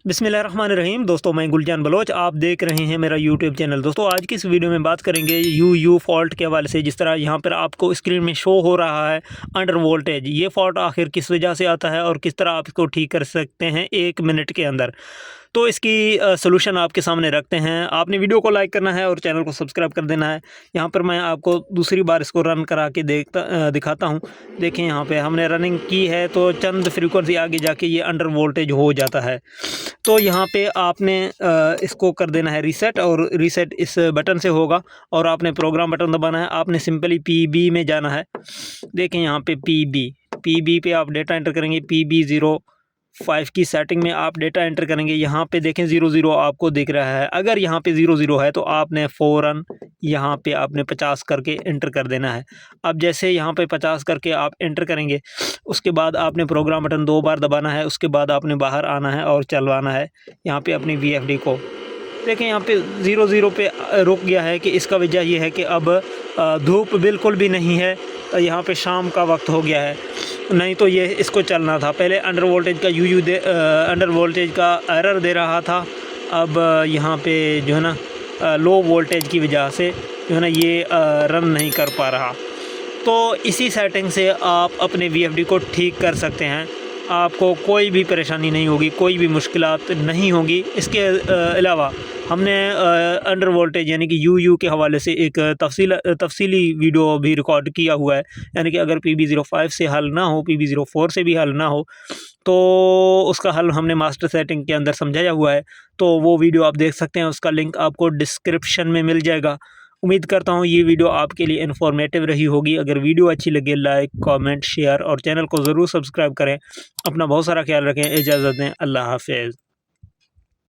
बिस्मिल्लाहिर्रहमानिर्रहीम। दोस्तों मैं गुलजान बलोच, आप देख रहे हैं मेरा यूट्यूब चैनल। दोस्तों आज की इस वीडियो में बात करेंगे यू फॉल्ट के हवाले से। जिस तरह यहाँ पर आपको स्क्रीन में शो हो रहा है अंडर वोल्टेज, ये फॉल्ट आखिर किस वजह से आता है और किस तरह आप इसको ठीक कर सकते हैं 1 मिनट के अंदर। तो इसकी सलूशन आपके सामने रखते हैं। आपने वीडियो को लाइक करना है और चैनल को सब्सक्राइब कर देना है। यहाँ पर मैं आपको दूसरी बार इसको रन करा के दिखाता हूँ। देखें यहाँ पे हमने रनिंग की है तो चंद फ्रीक्वेंसी आगे जाके ये अंडर वोल्टेज हो जाता है। तो यहाँ पे आपने इसको कर देना है रीसेट, और रीसेट इस बटन से होगा और आपने प्रोग्राम बटन दबाना है। आपने सिंपली पीबी में जाना है। देखें यहाँ पे पीबी पे आप डेटा एंटर करेंगे। PB05 की सेटिंग में आप डेटा एंटर करेंगे। यहाँ पे देखें 00 आपको दिख रहा है। अगर यहाँ पे 00 है तो आपने फ़ौरन यहाँ पे आपने 50 करके एंटर कर देना है। अब जैसे यहाँ पे 50 करके आप एंटर करेंगे, उसके बाद आपने प्रोग्राम बटन 2 बार दबाना है। उसके बाद आपने बाहर आना है और चलवाना है यहाँ पे अपनी VFD को। देखें यहाँ पे 00 पे रुक गया है कि इसका वजह ये है कि अब धूप बिल्कुल भी नहीं है। यहाँ पे शाम का वक्त हो गया है, नहीं तो ये इसको चलना था। पहले अंडर वोल्टेज का अंडर वोल्टेज का एरर दे रहा था। अब यहाँ पे जो है ना लो वोल्टेज की वजह से जो है ना ये रन नहीं कर पा रहा। तो इसी सेटिंग से आप अपने VFD को ठीक कर सकते हैं। आपको कोई भी परेशानी नहीं होगी, कोई भी मुश्किलात नहीं होगी। इसके अलावा हमने अंडर वोल्टेज यानी कि यू के हवाले से एक तफसीली वीडियो भी रिकॉर्ड किया हुआ है। यानी कि अगर PB05 से हल ना हो, PB04 से भी हल ना हो, तो उसका हल हमने मास्टर सेटिंग के अंदर समझाया हुआ है। तो वो वीडियो आप देख सकते हैं, उसका लिंक आपको डिस्क्रिप्शन में मिल जाएगा। उम्मीद करता हूँ ये वीडियो आपके लिए इन्फॉर्मेटिव रही होगी। अगर वीडियो अच्छी लगे लाइक, कमेंट, शेयर और चैनल को ज़रूर सब्सक्राइब करें। अपना बहुत सारा ख्याल रखें। इजाज़त दें। अल्लाह हाफ़िज़।